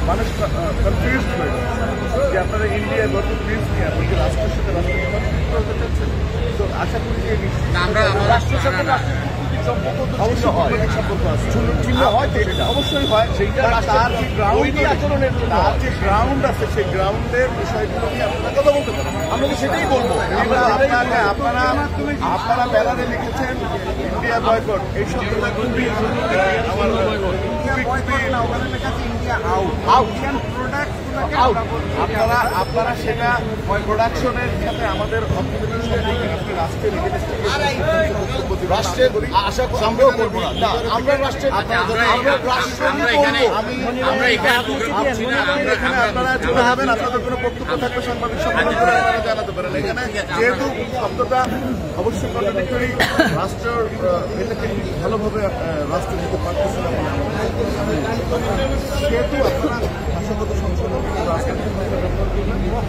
মানুষ কনফিউজড হয়ে যাচ্ছে যে আপনারা ইন্ডিয়া গত প্লিজ নিয়ে আপনি কি রাষ্ট্রের সাথে রাষ্ট্রের করতে চাচ্ছেন। তো আশা করি যে রাষ্ট্রের সাথে রাষ্ট্রের অবশ্যই হয় সেইটা তার যে গ্রাউন্ড আচরণের তার যে গ্রাউন্ড আছে সেই গ্রাউন্ডের বিষয়গুলো নিয়ে আপনারা কথা বলতে পারেন। আমরা তো সেটাই বলবো। আপনারা ব্যানারে লিখেছেন ইন্ডিয়া বয়কট, এই শব্দটা খুবই আমার আপনারা সেটা প্রোডাকশনের সাথে আমাদের অর্থনৈতিক সম্পর্কে আপনি রাষ্ট্রের রাষ্ট্রের আশা আমরাও করবো না। আমরা রাষ্ট্রের আপনারা চলে যাবেন, আপনাদের কোনো বক্তব্য থাকলে সাংবাদিক সম্মেলন করে আপনারা জানাতে পারেন। এখানে যেহেতু শব্দটা অবশ্যই কন্ট্রাডিক্টরি, রাষ্ট্র এটাকে ভালোভাবে রাষ্ট্র দিতে পারতেছে না সেহেতু আপনারা ভাষাগত সংশোধন আশা করি ধন্যবাদ।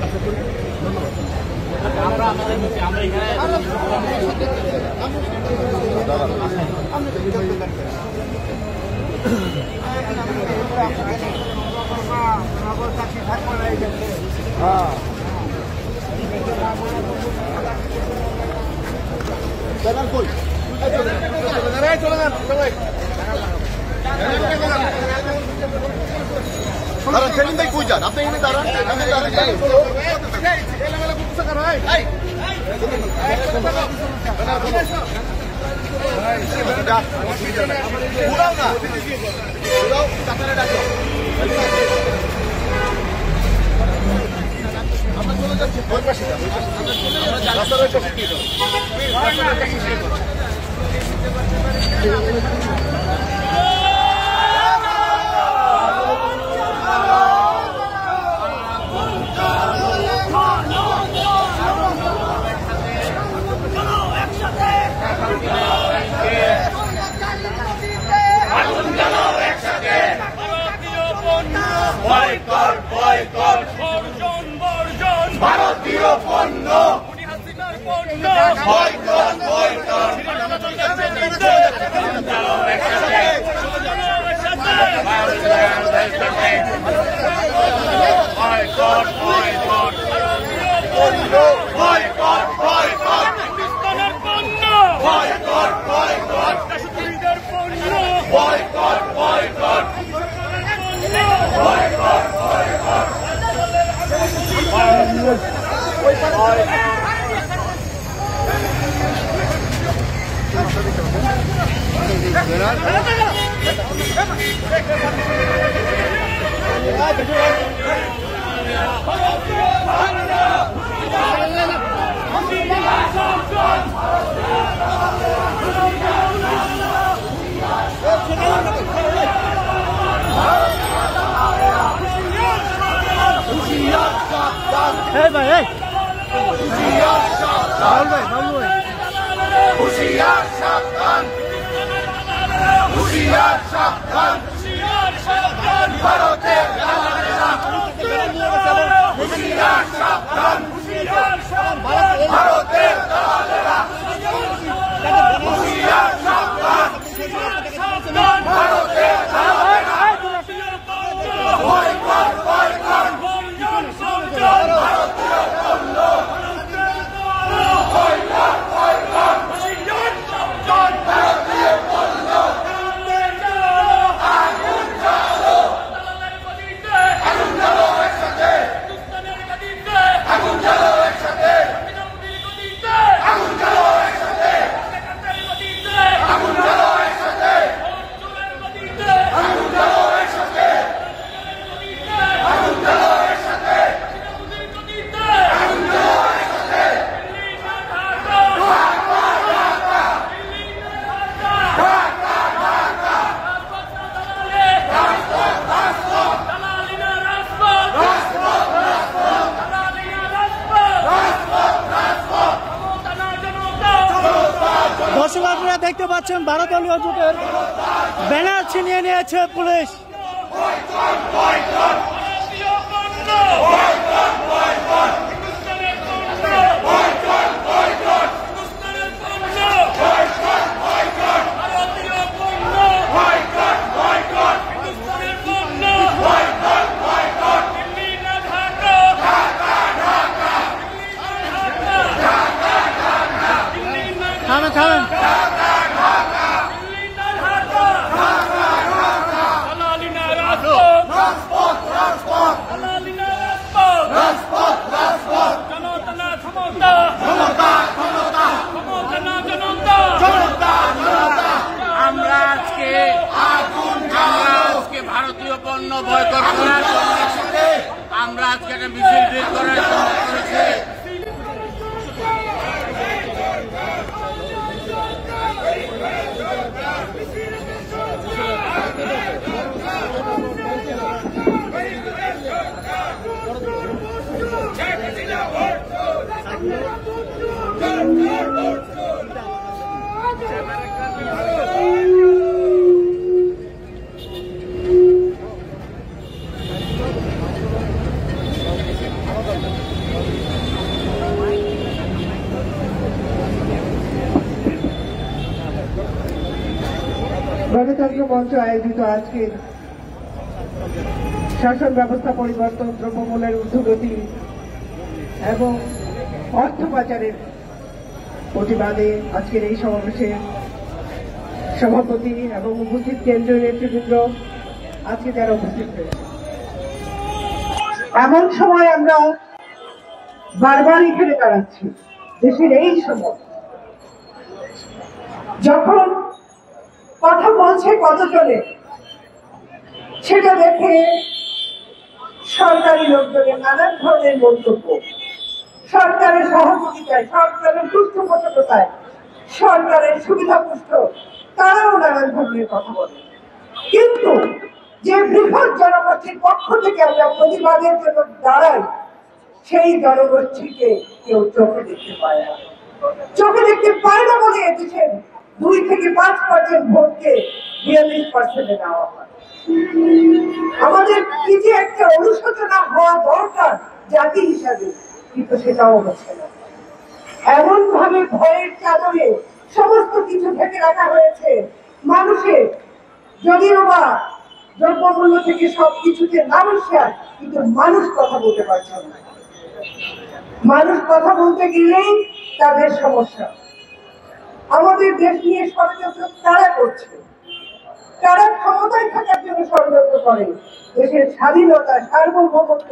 সেলিম ভাই কই যান? আপনি এখানে দাঁড়ান। আমরা চলে যাচ্ছি ভারতীয় পণ্য Hey भाई, hey. হুশিয়ার সাবধান, হুশিয়ার সাবধান, ভারতের দালালেরা, হুশিয়ার সাবধান, ভারতের দালালেরা, হুশিয়ার সাবধান, ভারতের দালালেরা, বয়কট বয়কট, ভারতীয় পণ্য, বয়কট বয়কট, ভারতীয় পণ্য, আগুন জ্বালো, আগুন জ্বালো একসাথে, আগুন জ্বালো একসাথে, আগুন জ্বালো একসাথে, আগুন জ্বালো একসাথে, আগুন জ্বালো একসাথে, আগুন জ্বালো একসাথে, আগুন জ্বালো একসাথে, দর্শক আপনারা দেখতে পাচ্ছেন 12 দলীয় জোটের ব্যানার ছিনিয়ে নিয়েছে পুলিশ। বয়কট বয়কট করার জন্য আমরা আজকে একটা মিছিল বের করার জন্য করেছি। গণতন্ত্র মঞ্চ আয়োজিত আজকের শাসন ব্যবস্থা পরিবর্তন, দ্রব্যমূল্যের ঊর্ধ্বগতি এবং অর্থ পাচারের প্রতিবাদে আজকের এই সমাবেশে সভাপতি এবং উপস্থিত কেন্দ্রীয় নেতৃবৃন্দ আজকে যারা উপস্থিত হয়েছে, এমন সময় আমরা বারবার এখানে দাঁড়াচ্ছি। দেশের এই সময় যখন কথা বলছে কতজনে, সেটা দেখে সরকারি লোকজনের নানান ধরনের মন্তব্য, সরকারের সহযোগিতায়, সরকারের পৃষ্ঠপোষকতায়, সরকারের সুবিধাপুষ্ট তারাও নানান ধরনের কথা বলে। কিন্তু যে বৃহৎ জনগোষ্ঠীর পক্ষ থেকে আমরা প্রতিবাদের জন্য দাঁড়াই, সেই জনগোষ্ঠীকে কেউ চোখে দেখতে পায় না। চোখে দেখতে পায় না বলে এদেশের 2 থেকে 5% ভোটকে 42% নেওয়া হয়। আমাদের কি যে একটা অনুশোচনা হওয়া দরকার জাতি হিসাবে, কিন্তু সেটাও হচ্ছে না। এমন ভাবে ভয়ের চাদরে সমস্ত কিছু ঢেকে রাখা হয়েছে মানুষের, যদিও বা দ্রব্যমূল্য থেকে সবকিছুতে মানুষ যায়, কিন্তু মানুষ কথা বলতে পারছে না। মানুষ কথা বলতে গেলেই তাদের সমস্যা। আমাদের দেশ নিয়ে ষড়যন্ত্র তারা করছে, তারা ক্ষমতায় থাকার জন্য ষড়যন্ত্র করে। দেশের স্বাধীনতা, সার্বভৌমত্ব,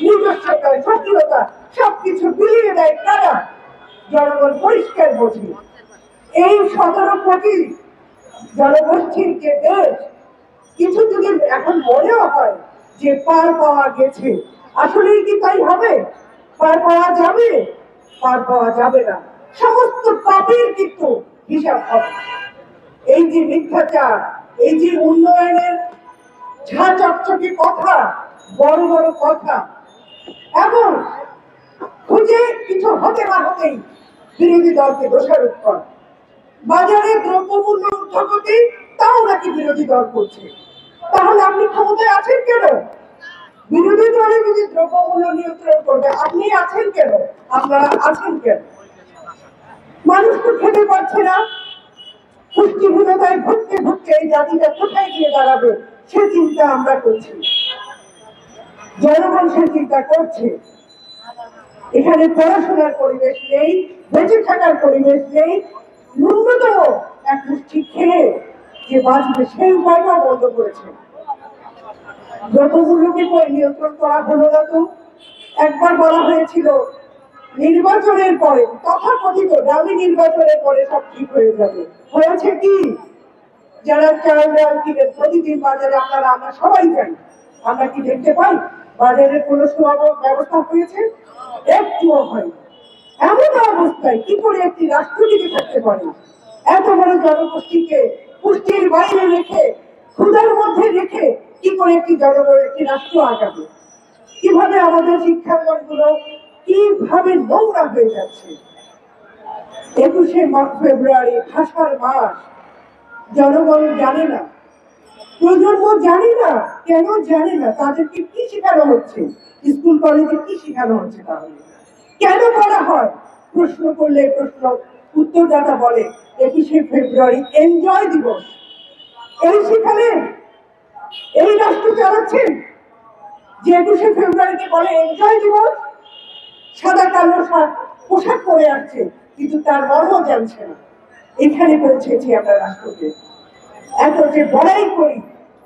নিজস্বতা, স্বাধীনতা সবকিছু বিলিয়ে দেয় তারা। জনগণ পরিষ্কার বোঝে এই 17 কোটি জনগোষ্ঠীর যে দেশ, কিছু যদি এখন মনেও হয় যে পার পাওয়া গেছে, আসলেই কি তাই হবে? পার পাওয়া যাবে? পার পাওয়া যাবে না। সমস্ত পাপের কিন্তু হিসাব হবে। এই যে মিথ্যাচার, এই যে উন্নয়নের ঝা চকচকে কথা, বড় বড় কথা, এবং খুঁজে কিছু হতে না হতেই বিরোধী দলকে দোষারোপ করা। বাজারে দ্রব্যমূল্য ঊর্ধ্বগতি, তাও নাকি বিরোধী দল করছে। তাহলে আপনি ক্ষমতায় আছেন কেন? বিরোধী দলে যদি দ্রব্যমূল্য নিয়ন্ত্রণ করবে, আপনি আছেন কেন? আপনারা আছেন কেন? মানুষ তো খেতে পারছে না। পুষ্টিহীনতায় ভুগতে ভুগতে এই জাতিটা কোথায় গিয়ে দাঁড়াবে সে চিন্তা আমরা করছি, জনগণ সে চিন্তা করছে। এখানে পড়াশোনার পরিবেশ নেই, বেঁচে থাকার পরিবেশ নেই। ন্যূনতম এক মুষ্টি খেয়ে যে বাঁচবে সেই উপায়টাও বন্ধ করেছে। দ্রব্যমূল্যকে নিয়ন্ত্রণ করা হলো না তো। একবার বলা হয়েছিল নির্বাচনের পরে, তথাকথিত দামি নির্বাচনের পরে সব ঠিক হয়ে যাবে। হয়েছে কি? যারা চাল ডাল কিনে প্রতিদিন বাজারে আমরা সবাই জানি, আমরা কি দেখতে পাই বাজারের কোনো ব্যবস্থা হয়েছে? একটুও হয়। এমন অবস্থায় কি করে একটি রাষ্ট্র টিকে থাকতে পারে? এত বড় জনগোষ্ঠীকে পুষ্টির বাইরে রেখে, ক্ষুধার মধ্যে রেখে কি করে একটি রাষ্ট্র আগাবে? কিভাবে আমাদের শিক্ষাঙ্গনগুলো কিভাবে নোংরা হয়ে যাচ্ছে। 21শে ফেব্রুয়ারি ভাষার মাস, জনগণ জানে না, প্রজন্ম জানে না। কেন জানে না? তাদেরকে কি শেখানো হচ্ছে? স্কুল কলেজে কি শেখানো হচ্ছে? তাহলে কেন করা হয়? প্রশ্ন করলে প্রশ্ন উত্তরদাতা বলে 21শে ফেব্রুয়ারি এনজয় দিবস। এই শেখালেন? এই রাষ্ট্র চালাচ্ছেন যে 21শে ফেব্রুয়ারিকে বলে এনজয় দিবস। সাদা কালো পোশাক পরে আসছে, কিন্তু তার মর্ম জানছে না। এখানে পৌঁছেছি আমরা রাষ্ট্রকে। এত যে বড়াই করি,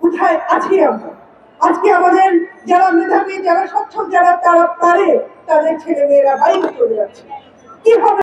কোথায় আছি আমরা? আজকে আমাদের যারা মেধাবী, যারা সচ্ছল, যারা তারা পারে, তাদের ছেলে মেয়েরা বাইরে চলে যাচ্ছে। কি হবে?